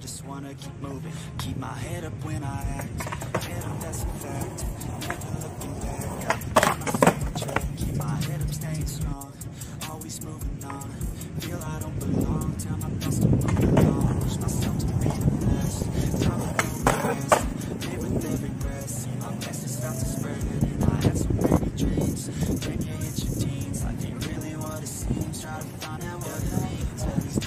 just wanna keep moving. Keep my head up when I act. Head up, that's a fact. Never looking back. Gotta keep myself in check. Keep my head up, staying strong. Always moving on. Feel I don't belong. Tell my thoughts to move along. Push myself to be the best. Time to go rest. Live with every breath. See my message start to spread. And I had so many dreams. Then you hit your teens. Life ain't really what it seems. Try to find out what it means. At least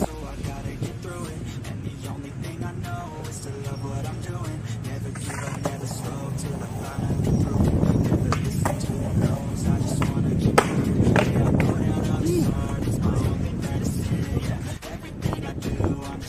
so I gotta get through it. And the only thing I know is to love what I'm doing. Never give up, never slow till I finally prove it. Never listen to the no's. I just wanna keep moving. Yeah, I put out all this heart. It's my only medicine. Yeah, everything I do,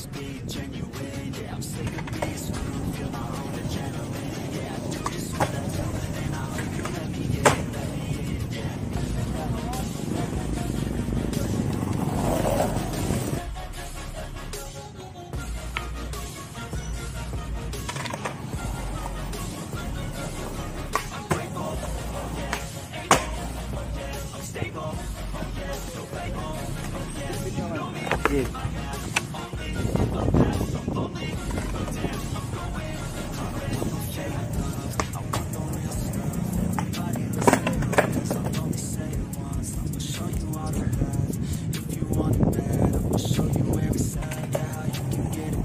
I'm just being genuine. Yeah, I'm sick of being screwed. Feel my own adrenaline. Yeah, I do just what I do. And I hope you let me in, let me in.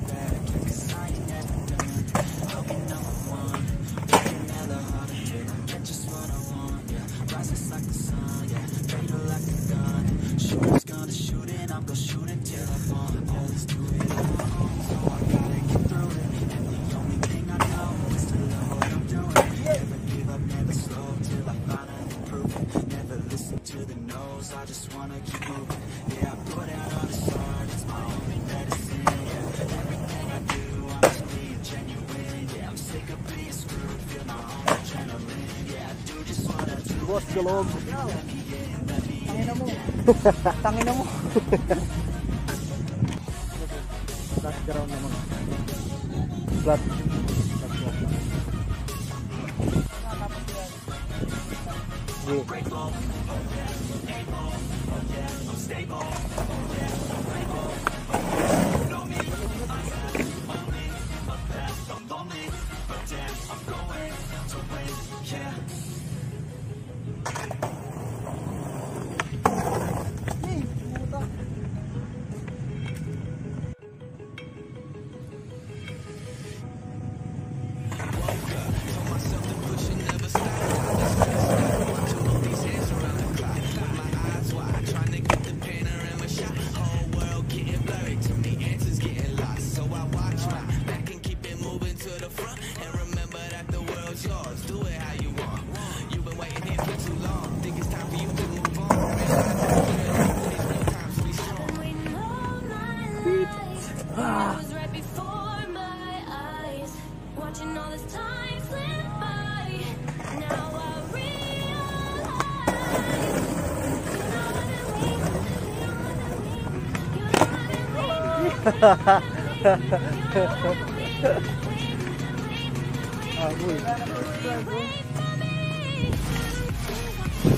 Yeah. I just wanna keep moving. Yeah, I put out all this art. It's my only medicine. Yeah, everything I do, I'm just being genuine. Yeah, I'm sick of being screwed. Feel my own adrenaline. Yeah, I do just what I do. Boss, kalog. Tangina mo. Tangina mo. Flat ground naman. Flat.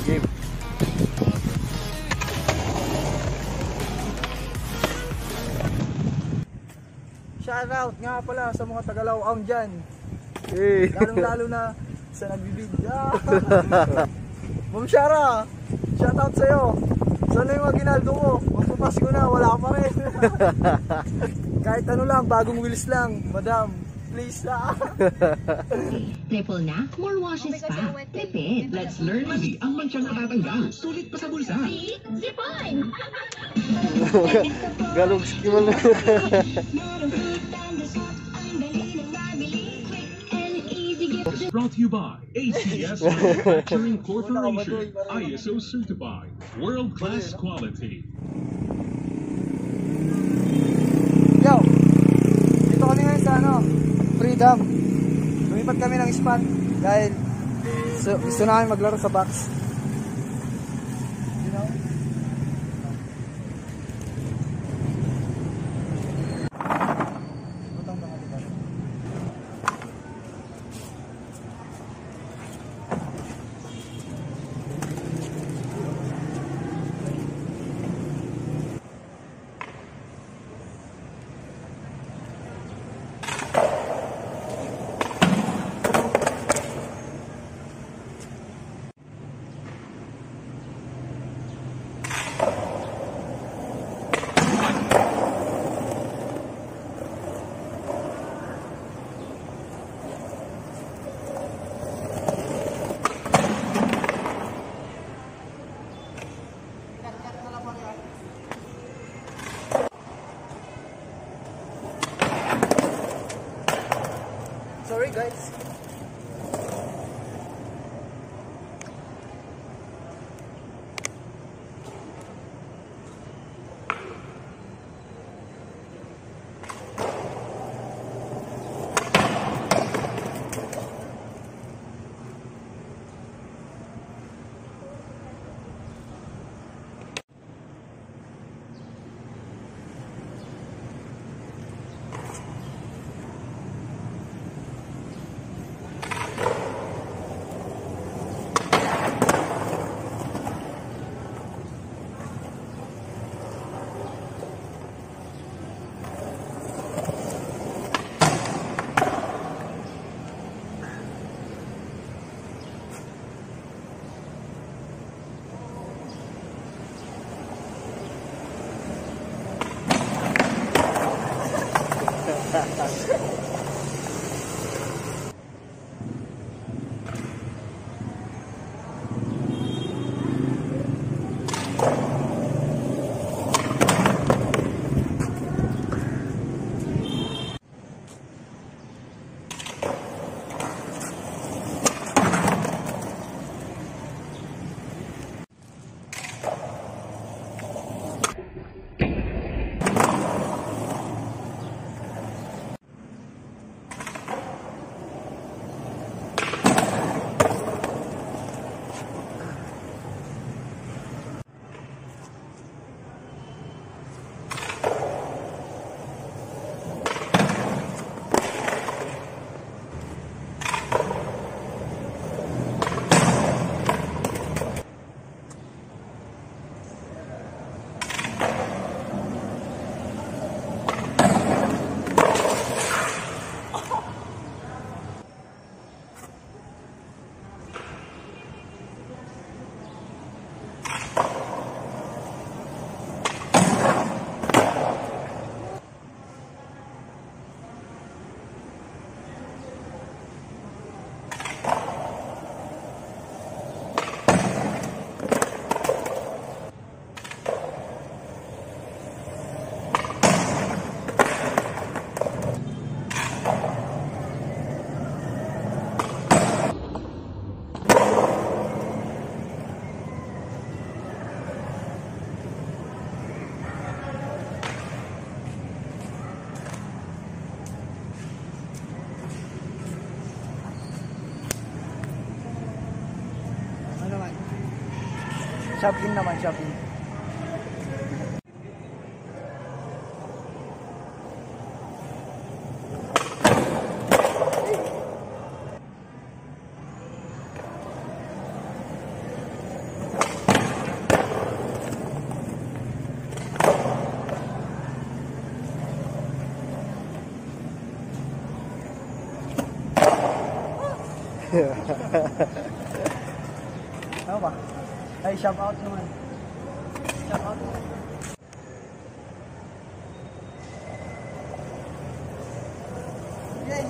Game. Shoutout nga pala sa mga Tagalaw-ang dyan. Hey. Lalong-lalo na sa nagbibid. Ma'am Shara, shoutout sa'yo. Sana yung mga ginaldo mo. Magpapasko na, wala ka pa rin. Kahit ano lang, bagong wheels lang. Madam, please na. Triple na? More washes pa. Tipid. Let's learn. Easy ang mansyang natatanggal. Sulit pa sa bulsa. See? Zipon! Galog skimal na. Brought to you by ACS Manufacturing Corporation. ISO certified. World-class quality. Yo! Dito kami ngayon sa Freedom. Lumipat kami ng spot dahil gusto namin maglaro sa box. You know? Sorry guys. Shopping naman, shopping. Ano ba? Ay, shout out naman. Shout out naman. Yay!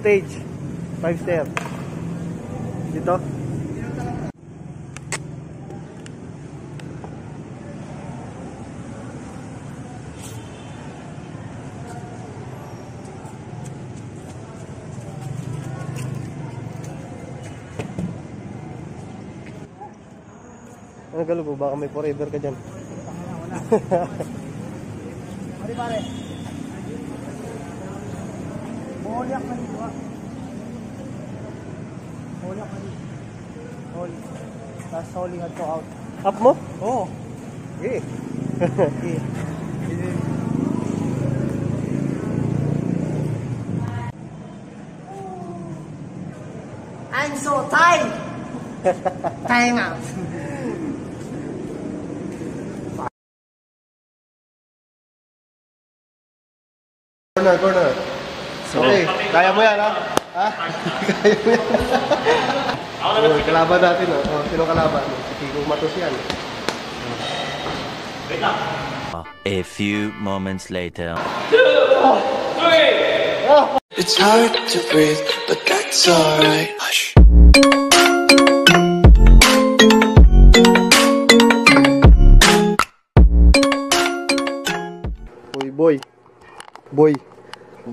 Stage 5 step dito. Ano galo po? Baka may forever ka dyan. Wala. Mari pare. Molyak na dito ha. Molyak na dito. Holy. Tapos holy nga to out. Up mo? Oo. Okay. Okay. I'm so tired. Time out. Corner. Okay, kaya mo yan, ha? Ha? Kaya mo yan. Oh, kalaban natin, oh. Oh, sino kalaban? Si Kiko Matos yan. A few moments later. It's hard to breathe, but that's alright. Hush.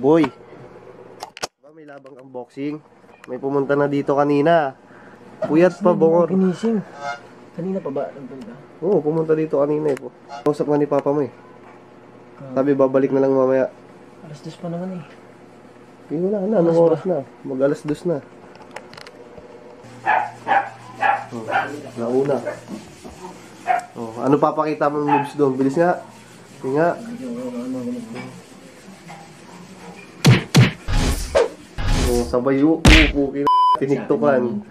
Boy. Diba may labang ang boxing? May pumunta na dito kanina. Puyat pa, bongor. Ginising. Kanina pa ba? Oo, pumunta dito kanina eh. Kausap nga ni Papa mo eh. Sabi babalik na lang mamaya. Alas 2 pa naman eh. Wala na, anong oras na? Mag alas 2 na. Oh, nauna. Oh, ano papakita mo moves doon? Bilis nga. Nga. Oh, sabay puki na tiniktukan.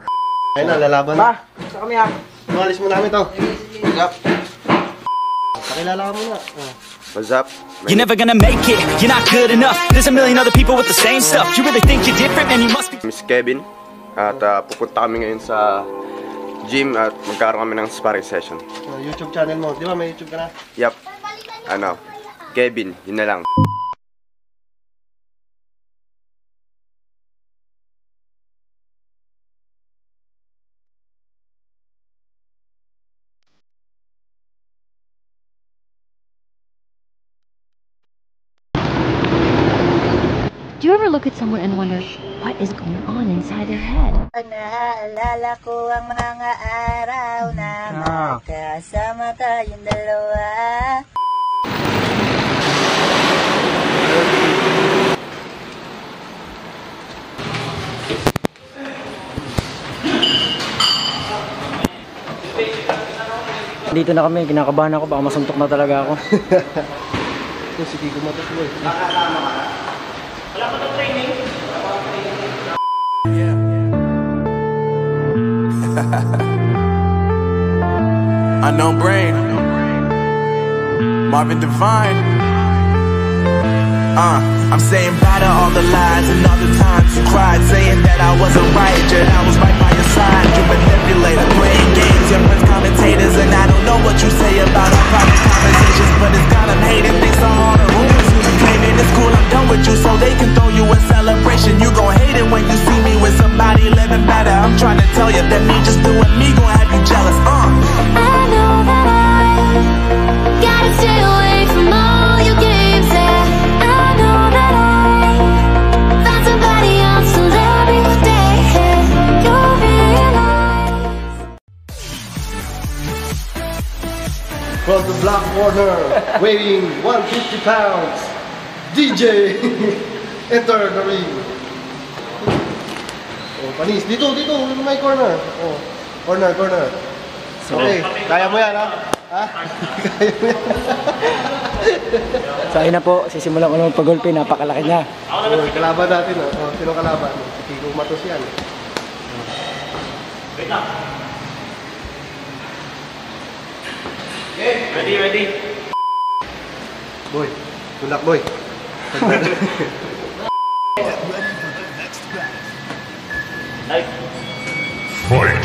Ayun na, lalaban na. Sa kami ha. Malis mo namin to. What's up? Pakilala ka muna. What's up? You're never gonna make it, you're not good enough. There's a million other people with the same stuff. You really think you're different, man, you must be. Miss Kevin. At pupunta kami ngayon sa gym at magkaroon kami ng sparring session. YouTube channel mo. Di ba may YouTube ka na? Yup. Ano? Kevin, yun na lang. Do you ever look at someone and wonder what is going on inside their head? Naalala ko ang mga araw na magkasama tayong dalawa. Dito na kami, kinakabahan ako, baka masuntok na talaga ako. Ito si Kiko Matos boy. Unknown Brain, Marvin Divine. I'm saying bye to all the lies and all the times you cried, saying that I wasn't right, yet I was right by your side. You manipulator, playing games, your friends commentators, and I don't know what you say about our private conversations, but it's got them hating. Thanks to all the rumors you been claiming. It's cool, I'm done with you, so they can throw you a celebration. You gon' hate it when you see me with somebody living better. I'm trying to tell you that me just doing me gon' have you jealous. I know that I gotta stay away from all your games. Yeah, I know that I found somebody else to love me today. You'll realize. From the black corner, weighing 150 pounds, DJ enter the ring. Oh, panis. Dito, may corner. Oh, corner. Okay, kaya mo yan, ha? Ha? Kaya mo yan. So ayun na po, sisimulan ko naman pag-golpe, napakalaki niya. Oh, kalaban natin, oh. Oh, sino kalaban? Si Kiko Matos yan. Wait lang. Okay, ready. Boy, good luck, boy. Fight.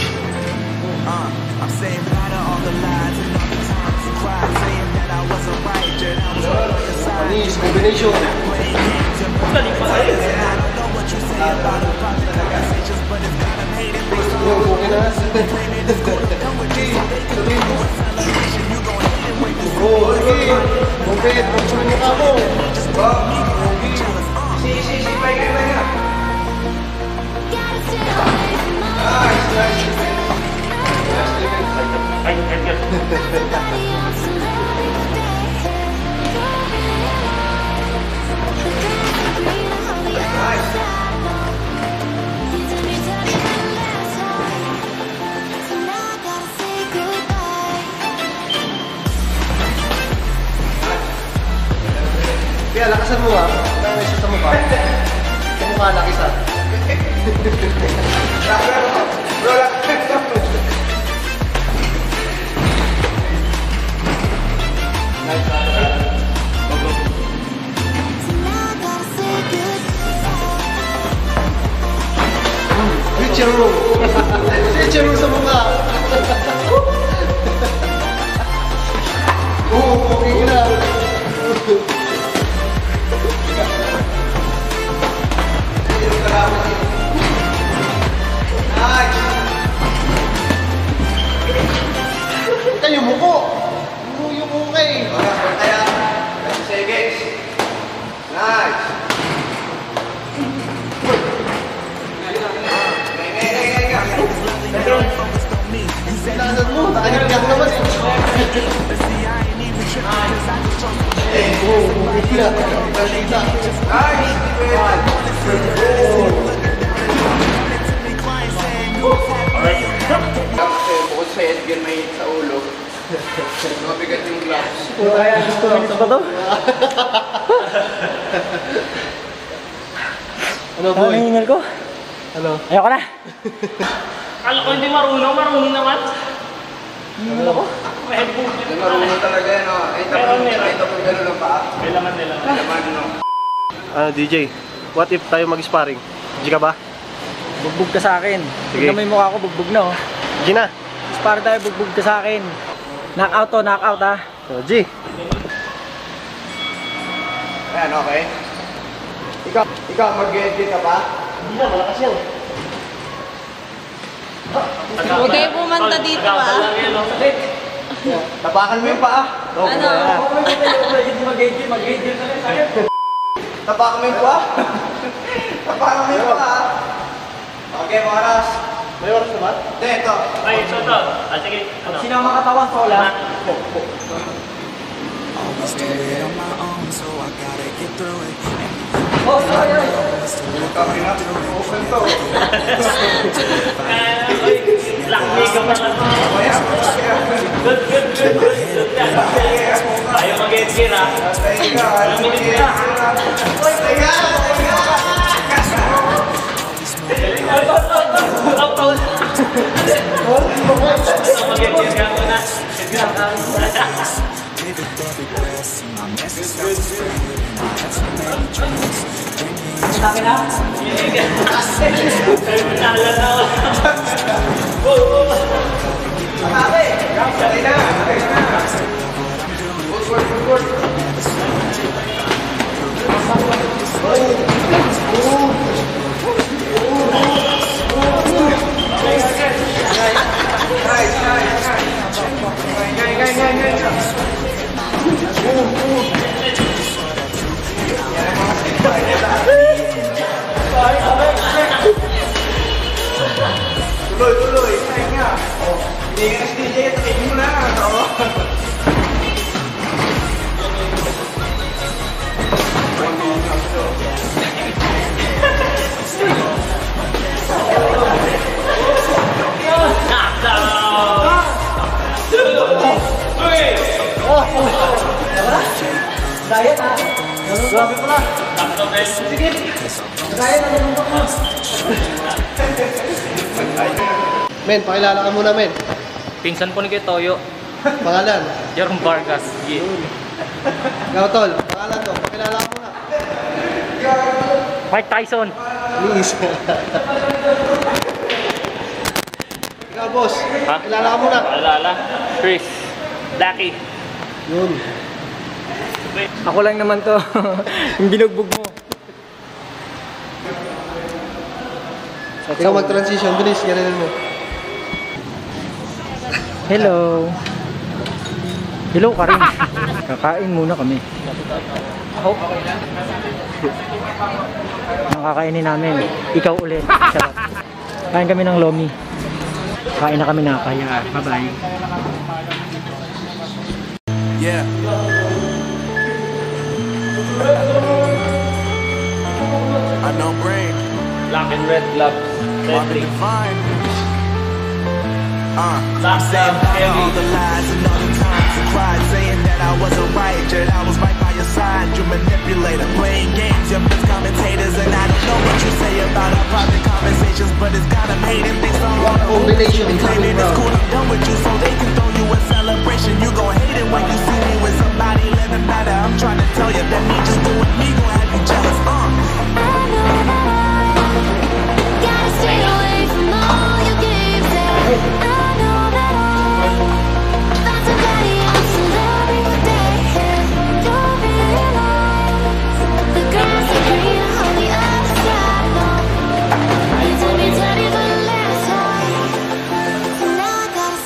I'm saying bye to all the lies and all the times you cried, saying that I wasn't right, yet I was right by your side. Panis, combination. Playing games, your friends commentators, and I don't know what you say about our private conversations, but it's got them hating. Thanks to all the rumors you been claiming. It's cool, I'm done with you, so they can throw you a celebration. You gon' hate it when you see me with somebody Compete, pagsulit mo ka mo. just doing me gon' have you jealous. Gotta stay away from all your games. Somebody else to love me Kaya lakasan mo, ha? Kaya isa sa mukha. Sa mukha, lakis, ha? Bro, lakis. Kailangan mo, nakaligang naman eh. Bukod sa Edgar may sa ulo. Mabigat yung gloves. Kaya gusto ba to? Ano boy? Ano yung email ko? Ano? Ayoko na. Kala ko hindi marunong naman. Email ako? May headphone. Marunong talaga yan, no? Ay, ito kung gano'n lang pa. May laman. No? Ano DJ? What if tayo mag-sparring? G ka ba? Bugbog ka sa akin. Sige. Tignan mo yung mukha ko, bugbog na oh. G na. Para tayo, bugbog ka sa akin. Knockout to, knockout ha. So, G. Ayan, okay. Ikaw mag-edit ka pa? Hindi na, malakas yan. Huwag kayo pumanta dito Tapakan mo yung paa. Ano? Tapakan mo yung paa. Tapakan mo yung paa. Okay, oras. May oras na ba? Hindi, ito. Ay, ito. Sige. Sino ang makatawan, Sola? Always do it on my own, so I gotta get through it. Oh, sorry. Lakmi ka pa lang. Good. Ayaw mag-edgir ha. Mag-edgir ka muna. Live with every breath, see my message start to spread, and I had so many dreams. Sabi na? Tuloy. Hindi nga si DJ, takin mo na. Diet ha? Grabe pala. Sige. Diet na naman ako. Men, pakilala ka muna, men. Pinsan po ni Kuya Toyo. Pangalan? Jerome Vargas. Ikaw, Tol. Pangalan to. Pakilala ka muna. Mike Tyson. Please. Ikaw, boss. Ha? Pakilala ka muna. Alala. Chris. Lucky. Yun. Ako lang naman to. Yung binugbog mo. Ikaw mag-transition. Bilis, ganun mo. Hello. Hello ka rin. Kakain muna kami. Ang kakainin namin. Ikaw ulit. Charot. Kain kami ng lomi. Kain na kami na kaya. Bye-bye. Yeah. I know brain. Black and red gloves. Marvin Divine. I'm saying all the lies and all the times you cried, saying that I wasn't right, yet I was right by your side. You manipulator, playing games, you're commentators, and I don't know what you say about our private conversations, but it's got them hating things on all the combination claiming it's cool, I'm done with you, so they can throw you a celebration. You gon' hate it when you see me with somebody living better. I'm trying to tell you that me just doing me gon' have you jealous. Gotta stay away from all your games. I know that I found somebody else to love every day. You'll realize the grass is greener on the other side. No, you told me for the last time, so now I gotta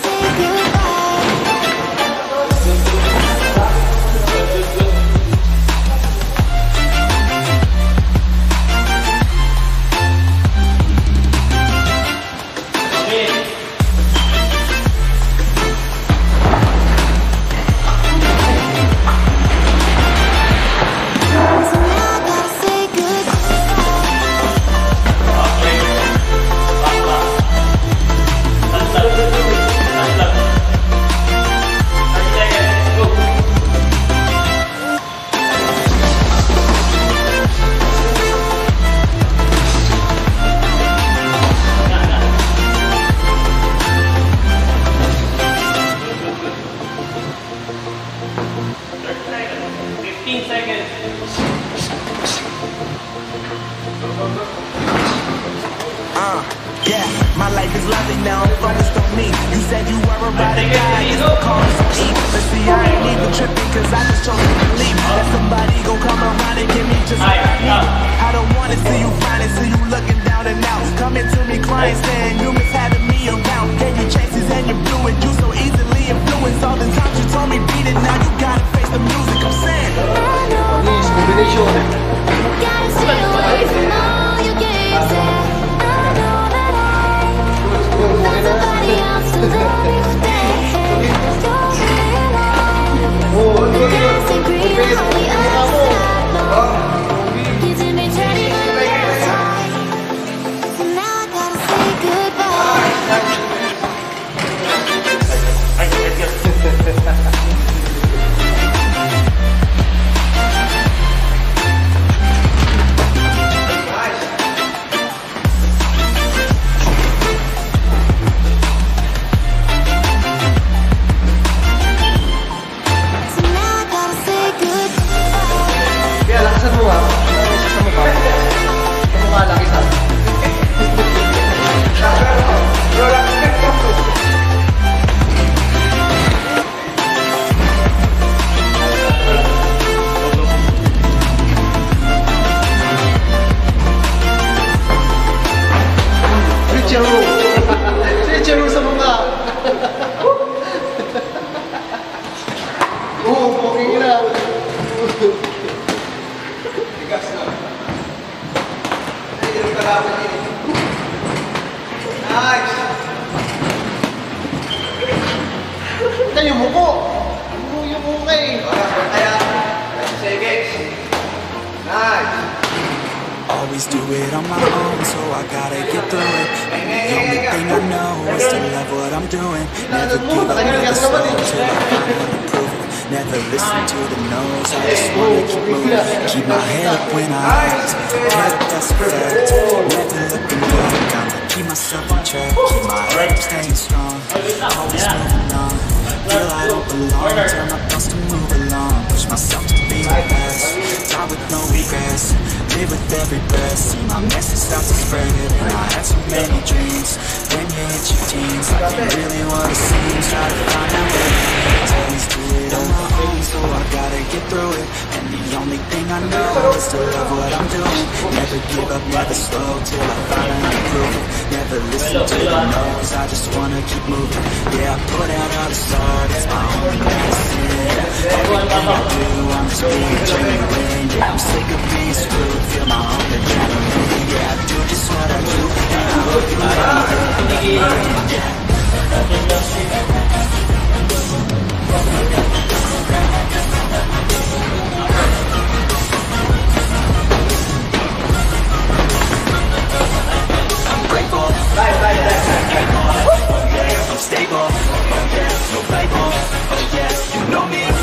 tripping, cause I just chose to believe that somebody gon' come around and give me just what I need. I don't wanna see you finally, see you looking down and out, coming to me crying, saying you miss having me around. Gave you chances and you blew it, you so easily influenced. All the times you told me beat it, now you gotta face the music. I'm saying Please, combination. Gotta stay away from all your games. I know that found somebody else to love you. Dancing green on the other side. You did me dirty the last time, so now I gotta say goodbye. Switcheroo sa mukha. Oo, poking na. Tigas na. Ay, ganun kalaban yun. Nice! Ito yung muko. Yung muka eh. Kaya, sige. Nice! Always do it on my own, so I gotta get through it. And the only thing I know is to love what I'm doing. Never give up, never slow till I finally prove it. Never listen to the no's, I just wanna keep moving. Keep my head up when I act, that's a fact. Never looking back, I'ma keep myself on track. Keep my head up staying strong, always moving on. Feel I don't belong, tell my thoughts to move along. Push myself to be my best, die with no regrets. Live with every breath, see my message start to spread. And I had so many dreams. When you hit your teens, life ain't really what it seems. Try to find out what it means. Always do it on my own, so I gotta get through it. And the only thing I know is to love what I'm doing. Never give up, never slow till I finally prove it. Never listen to the no's, I just wanna keep moving. Yeah, I put out all this art, it's my only medicine. Everything I do, I'm just being genuine. Yeah, I'm sick of being screwed. Feel my own adrenaline. Yeah, I do just what I do, and I hope you like it. I'm grateful, I'm stable, no label, oh yeah, you know me, I'm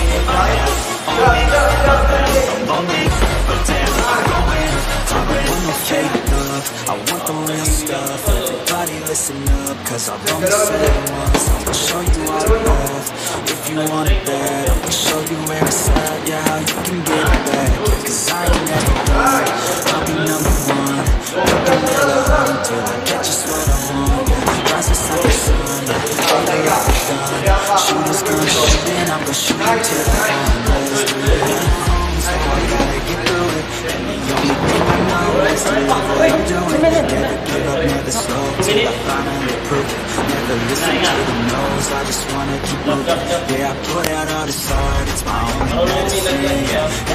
lonely, but damn, I'm going. I want no fake love, I want the real stuff. Everybody listen up, cause I've only said it once. I'ma show you all the love, if you want it bad. I'ma show you where it's at, yeah, how you can get it back. Cause I ain't never done, I'll be number one. Working hella hard till I get just what I want. Rises like the sun, all they got is done. Shooters gonna shoot and I'm gonna shoot until the sun. Let's do it. So I gotta get through it. And the only thing I know is to love what I'm doing. Never give up, never slow till I finally prove it. Never listen to the no's, I just wanna keep moving. Yeah, I put out all this art, it's my only medicine.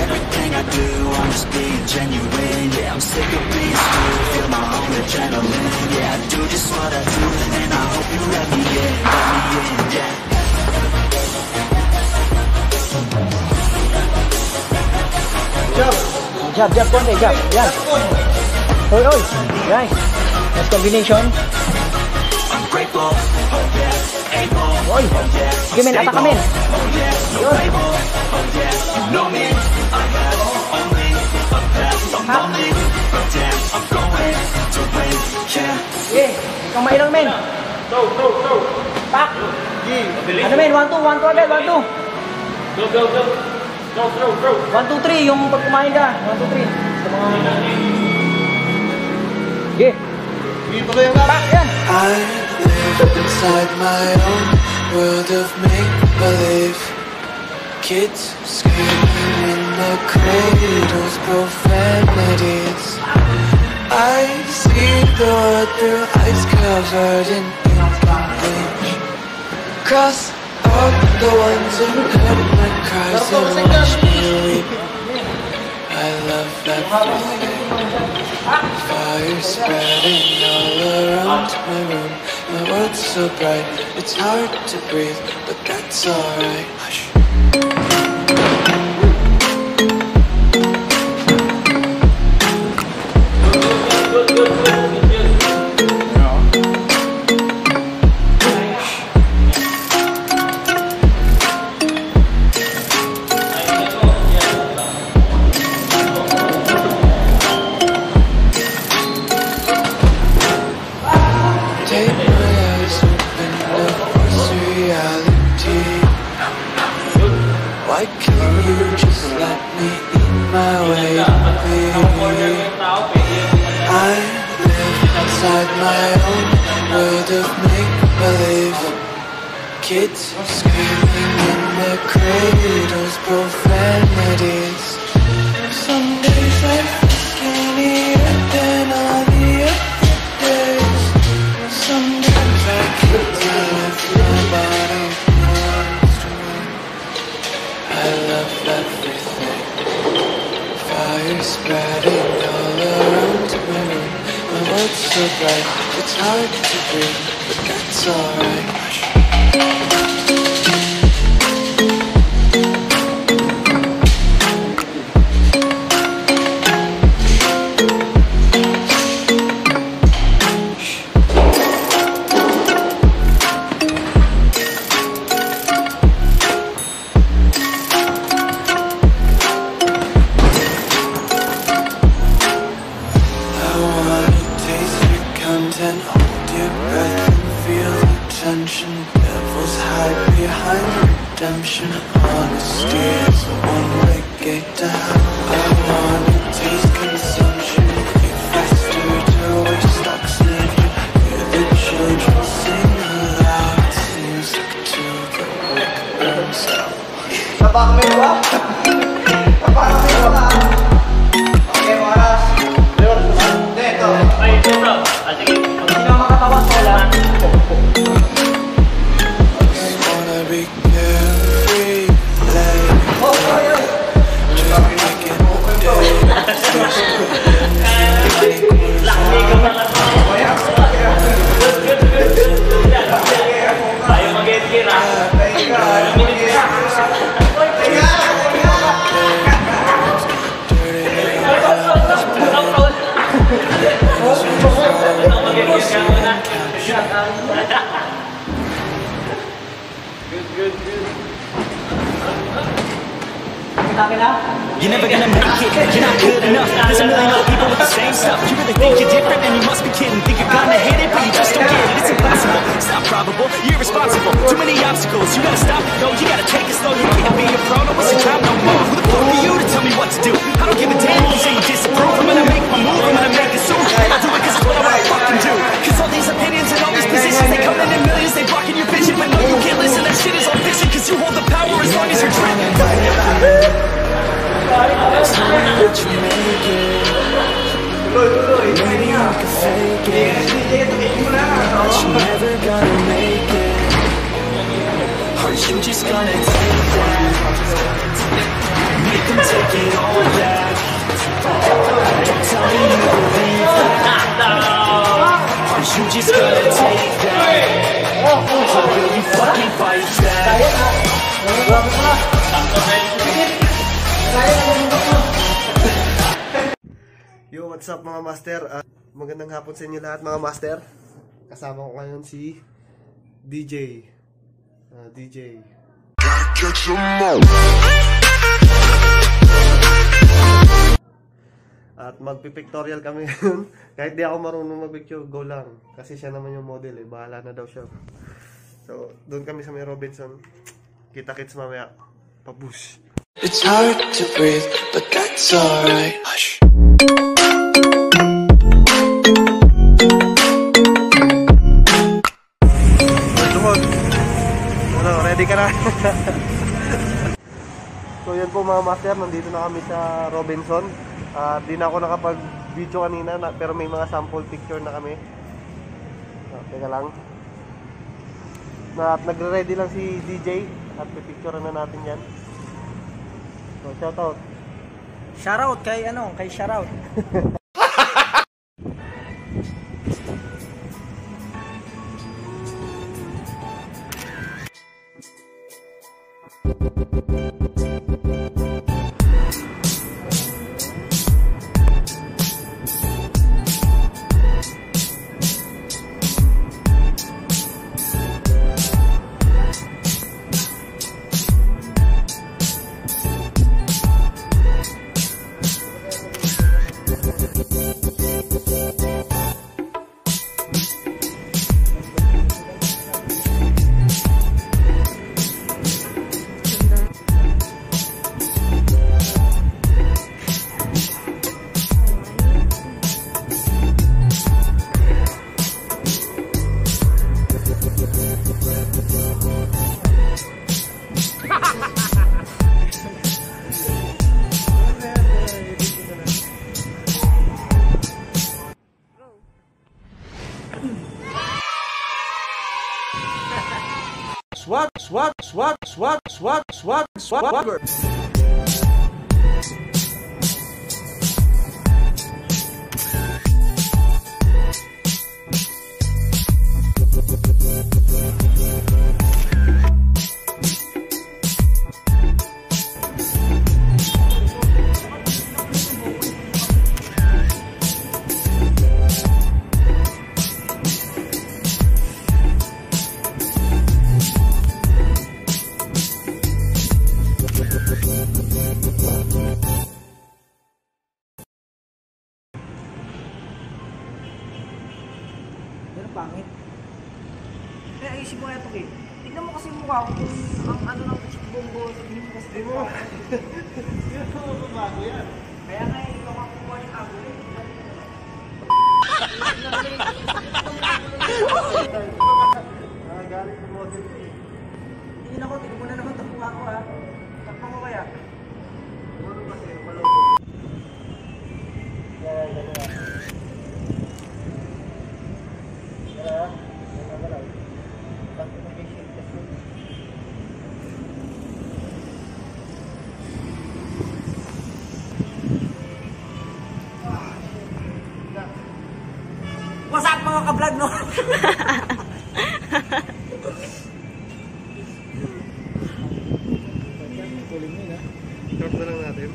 Everything I do, I'm just being genuine. Yeah, I'm sick of being screwed, feel my own adrenaline. Yeah, I do just what I do, and I hope you let me in, yeah. Jab, konti, jab. Yan. Oy. Yan. Nice combination. Oy. Sige men, attack ka men. Yun. Okay. Ikaw mailang men. Go. Pak. Ano men, 1-2 agad, 1-2. Go. Go. 1, 2, 3, yung pag kumain ka. 1, 2, 3. Sige. Back, yan. I live inside my own world of make-believe. Kids screaming in the cradles, profanities. I see the world through ice covered in bleach. Cross out the ones who heard my cries and watch me weep. I love everything. Fire spreading all around my room. My world's so bright, it's hard to breathe, but that's alright. Hush. Why can't you just let me eat my way to be? I live inside my own world of make-believe. Kids screaming in their cradles, profanities. Some days I feel skinnier than all the other days. Sometimes I can't tell if nobody wants to win. I love everything. Fire spreading all around my room. My world's so bright, it's hard to breathe, but that's alright. And hold your breath and feel the tension. Devils hide behind redemption. Honesty is a one-way gate to hell. I wanna taste consumption. Think faster to waste oxygen. Hear the children sing aloud. Seems like to the wick burns out. Tabak mo ba? Tabak mo ba? Okay, oras. Dito. Ay, ito bro. Sige. You're never gonna make it, you're not good enough. There's a million other people with the same stuff. You really think you're different, and you must be kidding. Think you're gonna hit it, but you just don't get it. It's impossible, it's not probable, you're irresponsible. Too many obstacles, you gotta stop it, though. You gotta take it slow, you can't be a pro. No, what's your job, no more. Who the fuck are you to tell me what to do? I don't give a damn if you say you disapprove. I'm gonna make my move, I'm gonna make it soon. I'll do it cause it's what I wanna fucking do. Cause all these opinions and all these positions, they come in millions, they blocking your vision. But no, you can't listen, that shit is all fiction. Cause you hold the power as long as you're dreaming. As long as you make it, maybe you can fake it, but you're never gonna make it. Are you just gonna take that? Make them take it all back. Don't tell me you believe that. Are you just gonna take that? Or will you fucking fight back? Yo, what's up mga master? Magandang hapon sa inyo lahat mga master. Kasama ko ngayon si DJ. DJ. At magpipictorial kami ngayon. Kahit di ako marunong magpicture, go lang. Kasi siya naman yung model eh. Bahala na daw siya. So, doon kami sa may Robinson. Kita-kits mamaya. Pabush. It's hard to breathe, but that's alright. Hush. Ready ka na? So yun po mga master, nandito na kami sa Robinson. Di na ako nakapag-video kanina, pero may mga sample picture na kami. Teka lang. At nagre-ready lang si DJ at pipicturean na natin yan. So shoutout. Shoutout kay kay shoutout. Swagger. Pangit. Kaya isip mo ito eh. Tignan mo kasi mukha ko kung ang ng bongo sabihin mo kasi mo. Sino mo bago yan? Kaya nga ito makukuha yung ako eh. Galing sa model. Tingin ako, tignan mo na naman ito mukha ko ha. Takpan mo kaya. Ano kasi maloko. What's up mga ka-vlog no? Short na lang natin.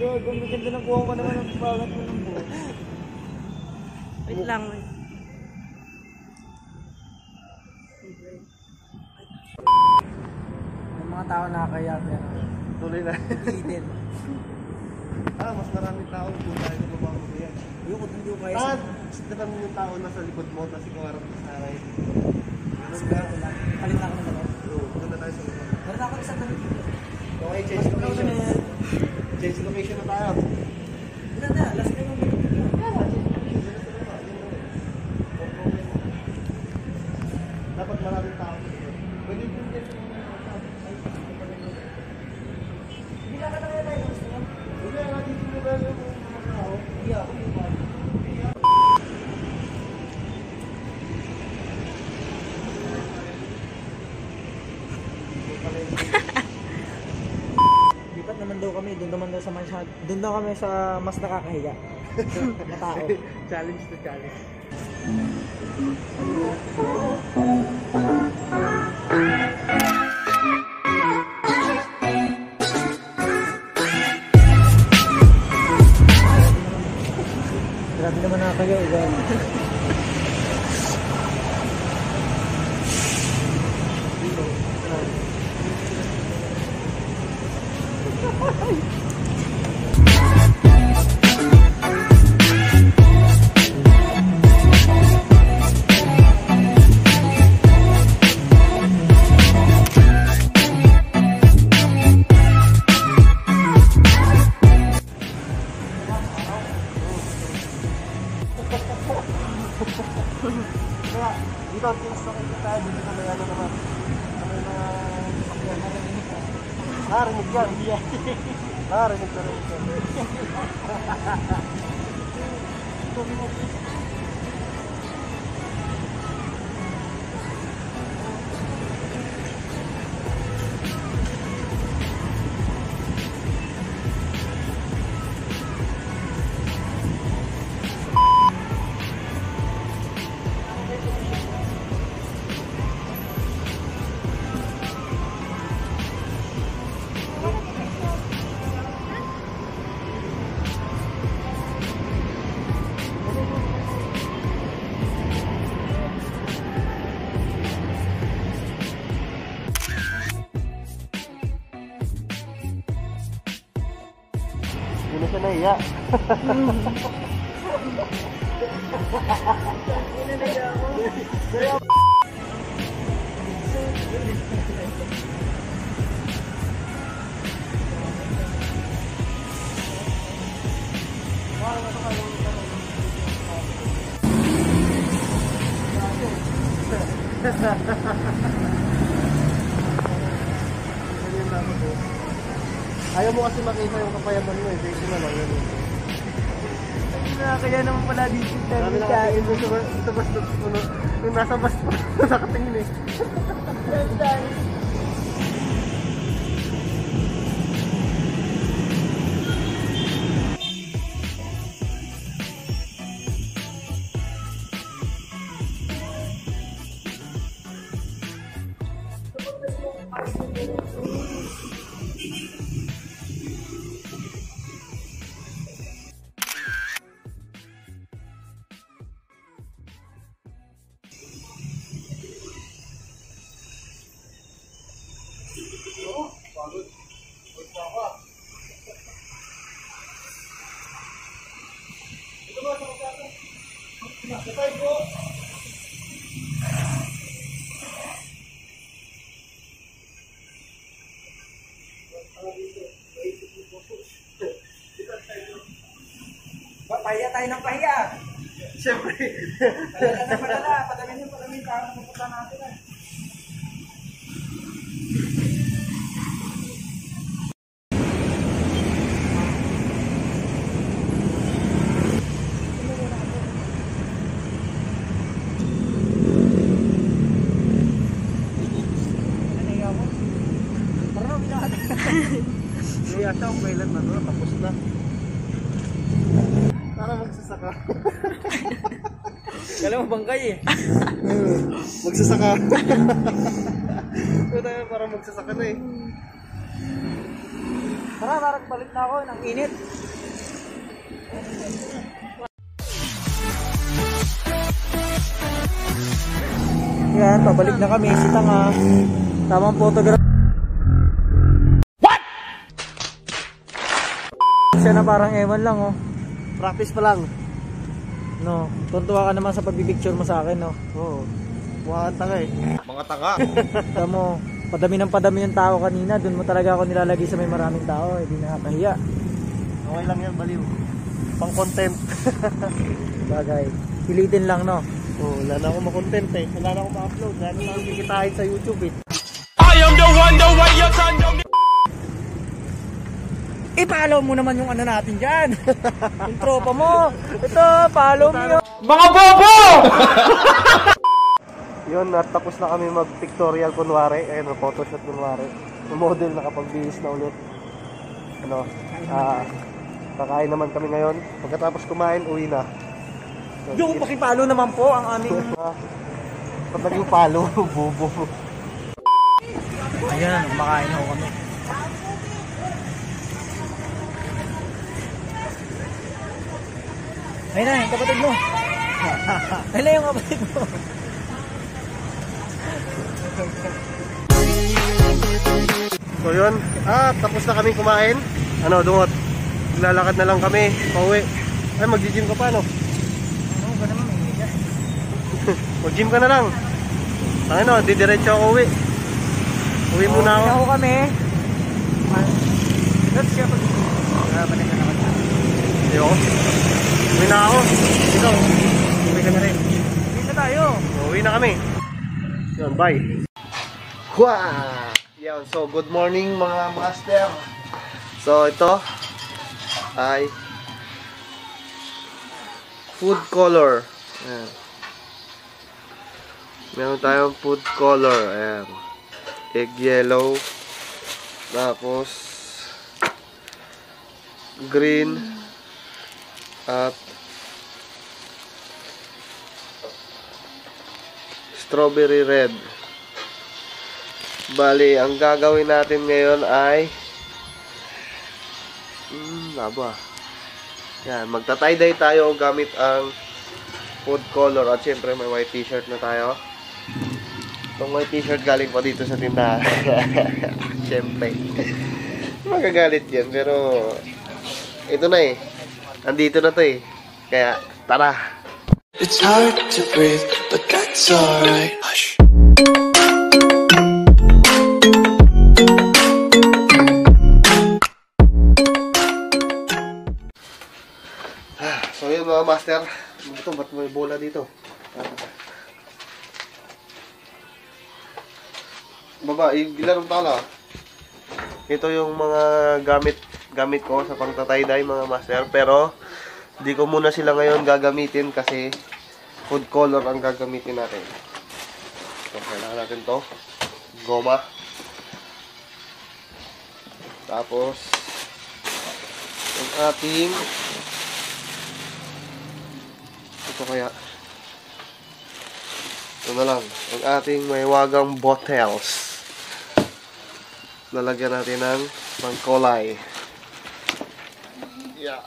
Good, kung maganda ng kuha ko naman ang balat mo ng buho. Wait lang. May mga tao nakakaya pero Tuloy na. itin. Mas maraming tao kung tayo na bumang mo yan. Yung kung hindi ko kaya Tignan mo yung tao nasa likod mo, tapos ikaw harap sa aray. Ganun ba? Palit na ako ng dalawa. Oo, doon na tayo sa likod. Meron ako isang ganun. Okay, change location. Change location na tayo. Ilan na? Last time ang Dapat maraming tao. Pwede po din. Hindi lang ka na kaya tayo. Hindi, natin sinubel yung mga tao. Hindi ako yung bali. Lipat naman daw kami, doon naman daw sa masyad. Doon daw kami sa mas nakakahiya. Na tao. Challenge to challenge. Grabe naman nakakahiya. Kaya, dito ang gusto ko tayo, dito kami ano naman. Kami mga pakyan natin. Narinig yan. Narinig ko rin. Hindi na siya nahiya. Ayaw mo kasi makita yung kapayaman mo eh. Dito na lang yun. Kaya naman pala dito. Marami na katingin mo sa basta puno. Yung nasa basta nakatingin eh. Pahiya tayo ng pahiya. Siyempre. Padala. Padamin yung tao na pupunta natin eh. Hindi ata kung kailan na to, tapos na. Para magsasaka. Kala mo bangkay eh. Magsasaka. Para magsasaka na eh. Tara, balik na ako ng init. Yan, pabalik na kami. Sita nga. Tamang photograph. What? Siya na parang ewan lang oh. Practice pa lang. No, tuntua ka naman sa pagpipicture mo sa akin, no? Oo. Mukha kang tanga eh. Mga tanga. Tamo, padami yung tao kanina. Doon mo talaga ako nilalagay sa may maraming tao. Hindi nakakahiya. Okay lang yan, baliw. Pang content. Bagay. Pilitin lang, no? Oo, wala na akong makontent eh. Wala na akong ma-upload. Wala na akong kikitain sa YouTube eh. I am the one, the way you turn down the... I-follow mo naman yung ano natin dyan. Yung tropa mo. Ito, follow mo yun. Mga bobo! Yun, at tapos na kami mag-pictorial kunwari. Ayun, photoshoot kunwari. Yung model nakapagbihis na ulit. Ano, kakain naman kami ngayon. Pagkatapos kumain, uwi na. So, Yung pakipalo naman po ang aming... Pag naging palo, bobo. Ayan, makain ako kami. Ayun na, yung kapatid mo. Ayun na yung kapatid mo. So yun, tapos na kami kumain. Ano, dungot. Lalakad na lang kami, pauwi. Ay, mag-gym ka pa, no? Ano ba naman, may higa? Mag-gym ka na lang. Ano, didiretso ako uwi. Uwi muna ako. Ako kami. Let's siya pag... Balik na naman. Hindi ako. Uwi na ako. Ikaw, uwi ka na rin. Uwi na tayo. Uwi na kami. Yun, bye. Wah! Yan, so good morning mga master. So ito ay food color. Ayan. Meron tayong food color. Ayan. Egg yellow. Tapos green at strawberry red. Bali, ang gagawin natin ngayon ay yan, magta-tie-dye tayo gamit ang food color at syempre may white t-shirt na tayo. Itong white t-shirt galing pa dito sa tindahan. Syempre magagalit yan, pero ito na eh, andito na to eh, kaya tara. It's hard to breathe, but that's alright. Hush. So yun mga master, ito ba't may bola dito? Baba, ilarong tala. Ito yung mga gamit ko sa pang-tie-dye mga master, pero di ko muna sila ngayon gagamitin kasi food color ang gagamitin natin. So kailangan natin to, goma. Tapos yung ating ito na lang, ang ating may wagang bottles. Lalagyan natin ng pangkulay. Yeah.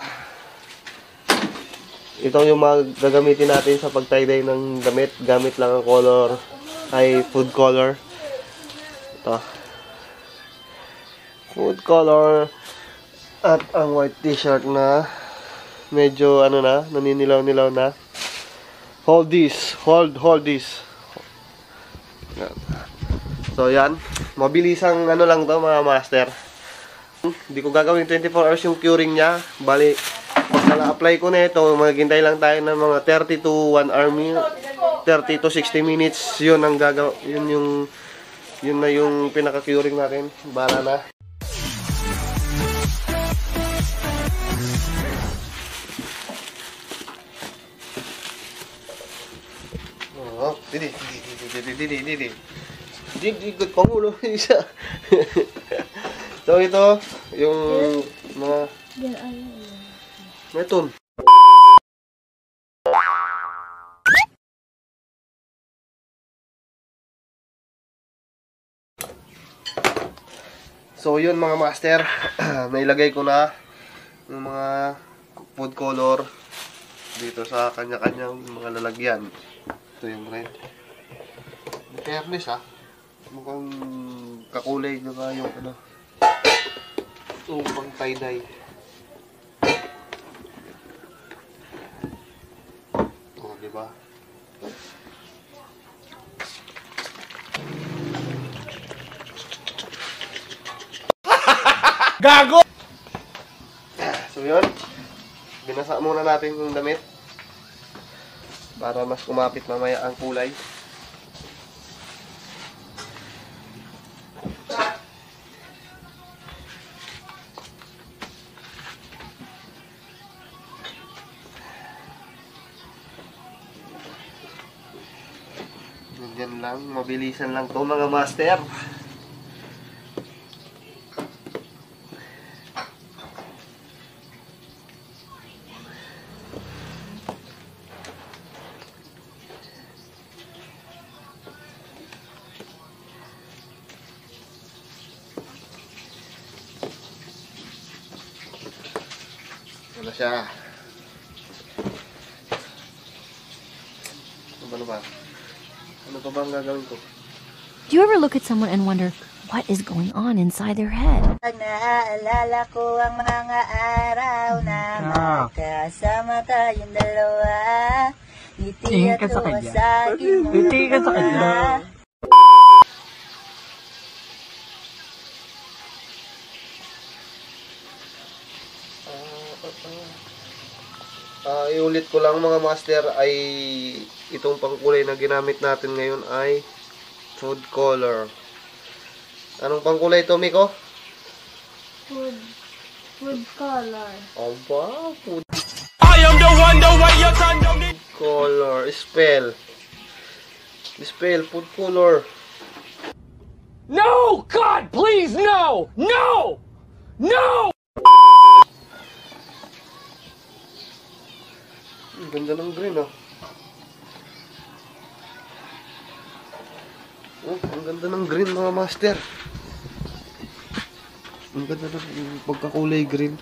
Ito yung mga gagamitin natin sa pag-tie-dye ng damit. Gamit lang ang color ay food color. Ito. Food color at ang white t-shirt na medyo ano na, naninilaw-nilaw na. Hold this. Hold this. Yan. So yan, mabilisang ano lang to mga master. Hindi ko gagawin 24 hours yung curing niya. Bali, pag na-apply ko na ito, maghintay lang tayo ng mga 30 to 1 hour, 30 to 60 minutes. Yun ang gagawin, yun na yung pinaka-curing natin. Bala na. Oh, didi. Good pangulo isa. So ito yung mga meton. So yun mga master, nailagay ko na yung mga food color dito sa kanya-kanyang mga lalagyan. Ito yung red. Fairness ha. Mukhang kakulay na nga yung ano. Yung pang tie-dye. Oh, diba? Gago! So yun. Binasa muna natin yung damit. Para mas kumapit mamaya ang kulay. Ganyan lang, mabilisan lang to mga master. Wala siya. Ano ba? Ano pa ba ang gagawin ko? Do you ever look at someone and wonder what is going on inside their head? Pag naaalala ko ang mga araw na magkasama tayong dalawa, ngiti at tuwa sa aking mga mukha. Iulit ko lang mga master ay itong pangkulay na ginamit natin ngayon ay food color. Anong pangkulay ito, Miko? Food color. Aba, food. I am the one, the way you turn down the color. Spell. Spell, food color. No! God, please, no! No! No! Ang ganda ng green, oh. Oh, ang ganda ng green, mga master. Ang ganda ng pagkakulay green.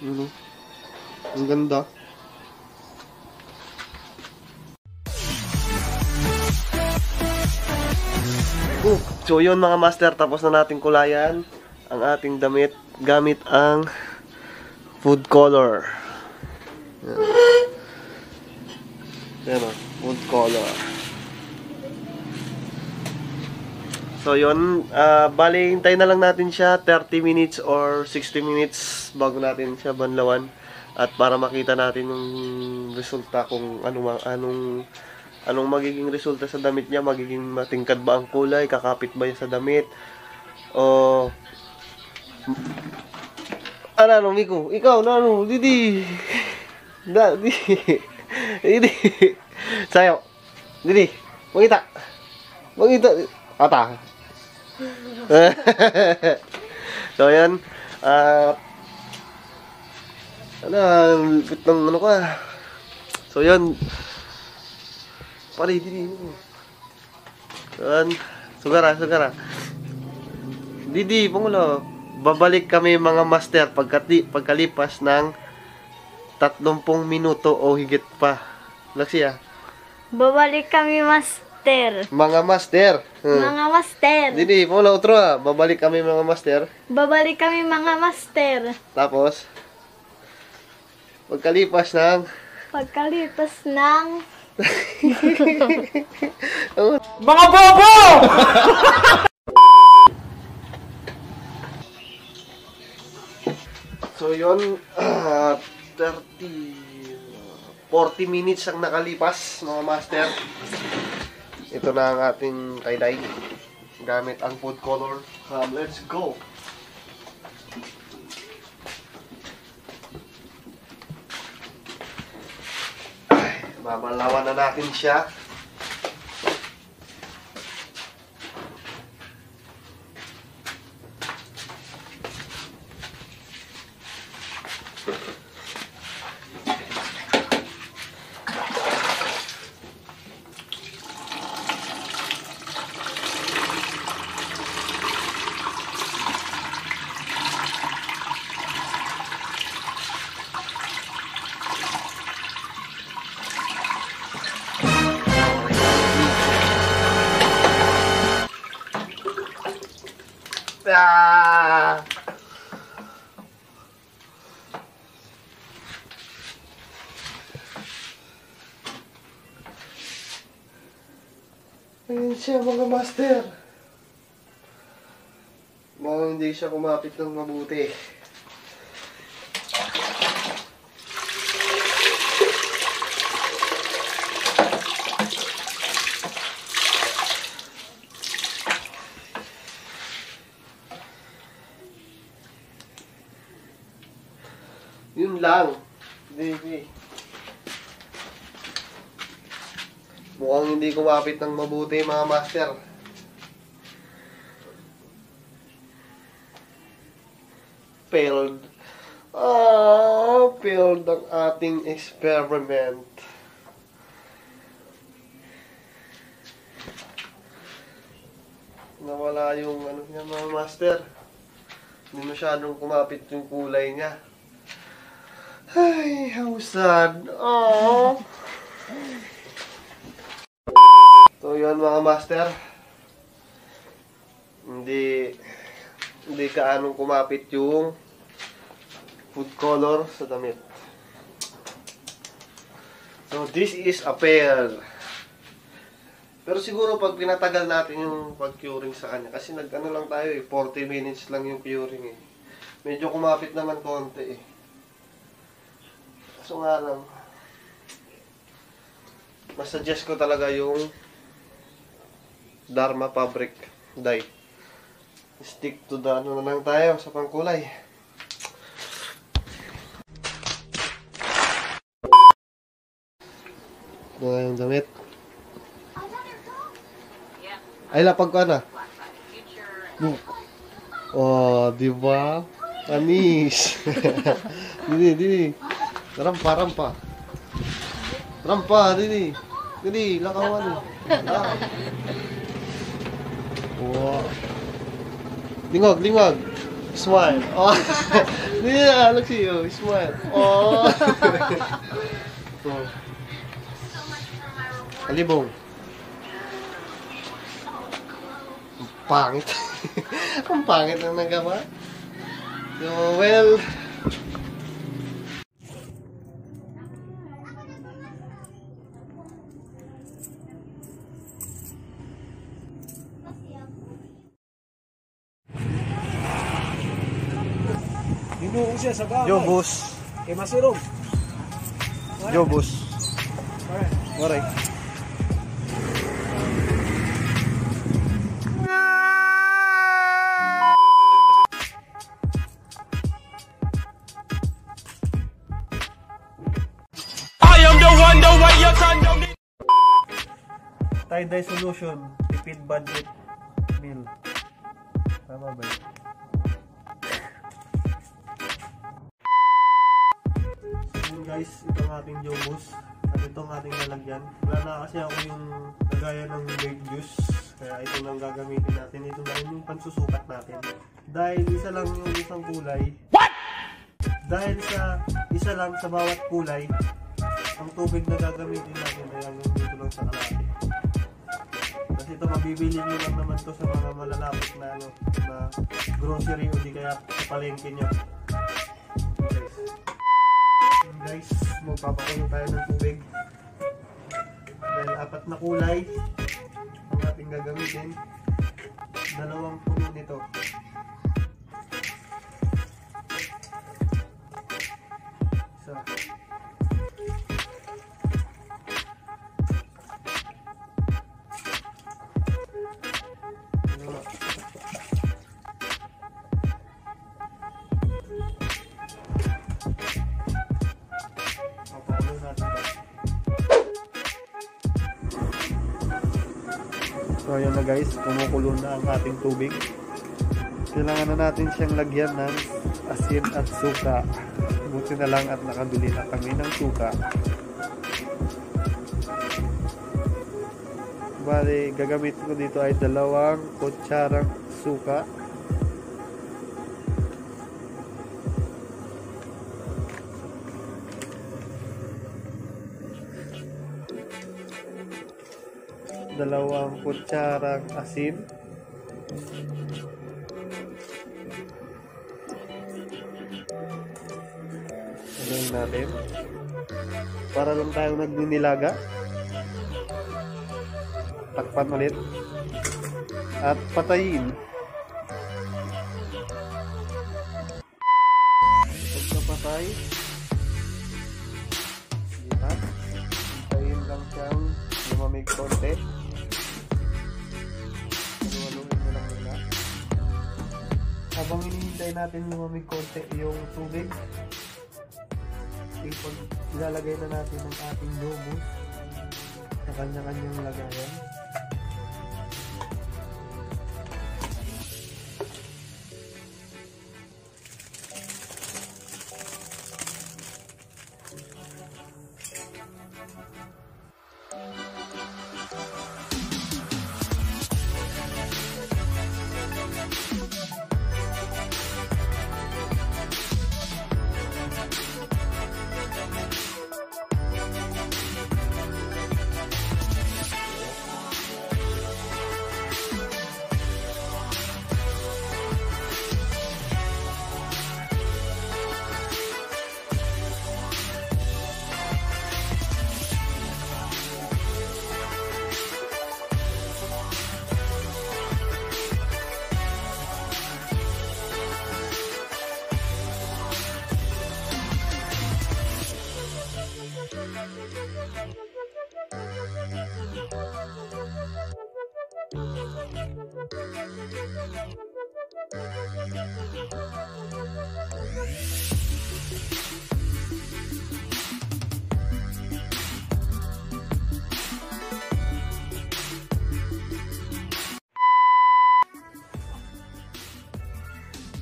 Ano? Ang ganda. So yun mga master, tapos na natin kulayan ang ating damit gamit ang food color. Yan o, food color. So yun, bali hintayin na lang natin siya 30 minutes or 60 minutes bago natin siya banlawan. At para makita natin yung resulta kung anong magiging resulta sa damit niya, magiging matingkad ba ang kulay, kakapit ba niya sa damit, o ano, Miko? Ikaw, ano, Didi, Didi, sayo, Didi, magita, ata. So yan, ano ka, so yan, pare, Didi. Sugara. Didi, pangulo. Babalik kami mga master pagkalipas ng 30 minuto o higit pa. Laksya. Babalik kami, master. Mga master. Mga master. Didi, pangulo, otro ah. Babalik kami mga master. Babalik kami mga master. Tapos, pagkalipas ng Mga bobo! So yun, 40 minutes ang nakalipas mga master. Ito na ang ating tie-dye gamit ang food color. Let's go! Mamalawan na natin siya. Ayun siya mga master. Mukhang hindi siya kumapit ng mabuti. Yun lang. Hindi. Mukhang hindi kumapit ng mabuti mga master. Failed. Failed ang ating experiment. Nawala yung ano niya mga master. Hindi masyadong kumapit yung kulay niya. Ay, how sad. So yun mga master, hindi kaanong kumapit yung food color sa damit. So this is a fail. Pero siguro pag pinatagal natin yung pag-curing sa kanya, kasi nag-ano lang tayo 40 minutes lang yung curing Medyo kumapit naman konti So nga lang, mas suggest ko talaga yung Dharma Fabric. dye. Stick to the ano na lang tayo sa pangkulay. Ito na yung damit. Ay, lapag ko na. Oh, di ba? Anis. Dini. Rampa. Dini, lakawan. Wow. Lingwag. Smile. Oh. Yeah, look see you. Smile. Oh. Kalibong. Pangit. Ang pangit na nagawa. So, well, Binuong siya sa bagay. yo, boss. Kay Masirog. Yo, boss. Alright. Tie-dye solution, tipid budget meal. Tama ba yun? So guys, ito ang ating jobos. At ito ang ating lalagyan. Wala na kasi ako yung lagaya ng grape juice. Kaya ito lang gagamitin natin. Ito na yung pansusukat natin. Dahil isa lang yung isang kulay. What? Dahil sa isa lang sa bawat kulay, ang tubig na gagamitin natin ay hanggang dito lang sa kalahati. Kasi ito mabibili nyo lang naman to sa mga malalapit na ano, na grocery o di kaya sa palengke nyo. Guys, magpapakulo tayo ng tubig. Dahil 4 na kulay ang ating gagamitin. 2 puno nito. Isa. So ayan na guys, kumukulo na ang ating tubig. Kailangan na natin siyang lagyan ng asin at suka. Buti na lang at nakabili na kami ng suka. Bali, gagamit ko dito ay 2 kutsarang suka. Dalawang kutsarang asin. Gawin natin. Para lang tayong nagninilaga. Takpan ulit. At patayin. Pagkapatay, lipat. Patayin lang siyang lumamig konti. Haluin mo lang muna. Habang hinihintay natin lumamig konti yung tubig, ilalagay na natin ang ating jobos sa kanya-kanyang lagayan. Ito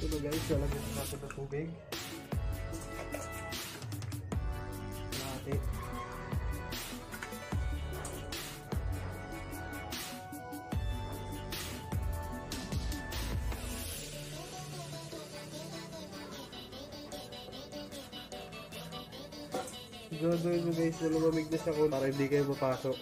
na guys, lalagyan natin ng tubig. Kalahati. Siguraduhin nyo guys na lumamig na siya para hindi kayo mapasok.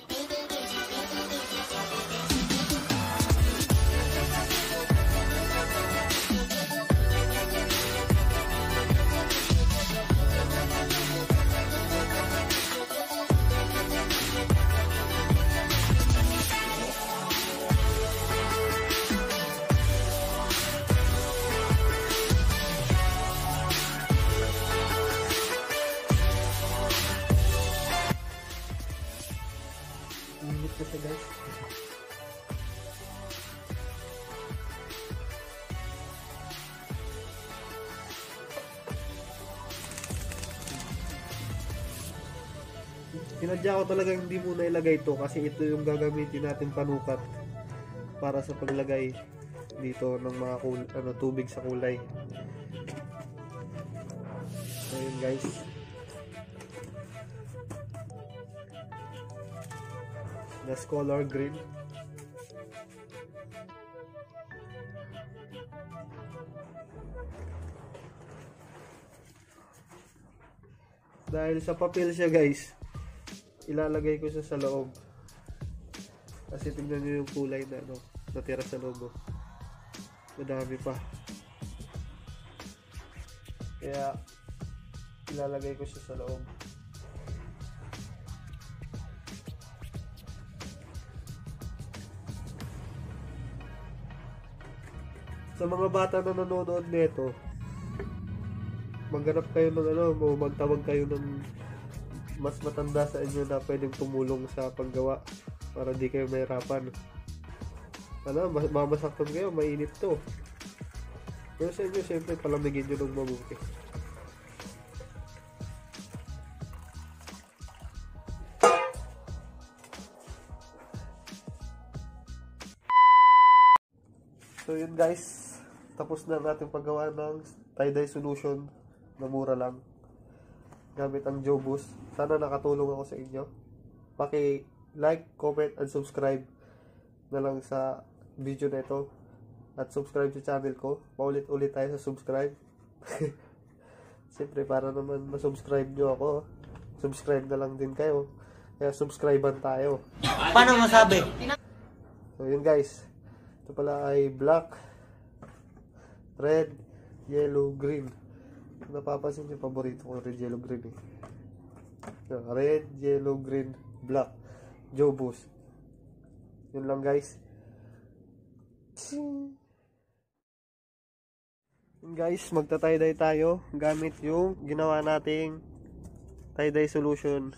Init na siya guys. Sinadya ko talaga hindi muna ilagay ito kasi ito yung gagamitin natin panukat para sa paglagay dito ng mga tubig sa kulay. So yun guys. That's color green. Dahil sa papel siya guys, ilalagay ko siya sa loob. Kasi tingnan nyo yung kulay na natira sa loob. Madami pa. Kaya ilalagay ko siya sa loob. Sa mga bata na nanonood nito, maghanap kayo ng o magtawag kayo ng mas matanda sa inyo na pwedeng tumulong sa paggawa para di kayo mahirapan. Mamasaktan kayo, mainit to. Pero sa inyo, siyempre palamigin nyo ng mabuti. So yun guys, tapos na natin paggawa ng tie-dye solution na mura lang gamit ang Jobus. Sana nakatulong ako sa inyo. Paki-like, comment, and subscribe na lang sa video na ito. At subscribe sa channel ko. Paulit-ulit tayo sa subscribe. Siyempre, para naman masubscribe nyo ako, subscribe na lang din kayo. Kaya subscribean tayo. Paano masabi? So yun guys. Ito pala ay black, red, yellow, green. Napapansin nyo, paborito ko red, yellow, green eh. Red, yellow, green, black. Jobus. Yun lang guys. Yun guys, magta-tie-dye tayo gamit yung ginawa nating tie-dye solution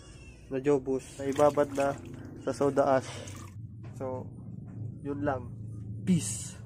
na Jobus na ibabad na sa soda ash. So, yun lang. Peace.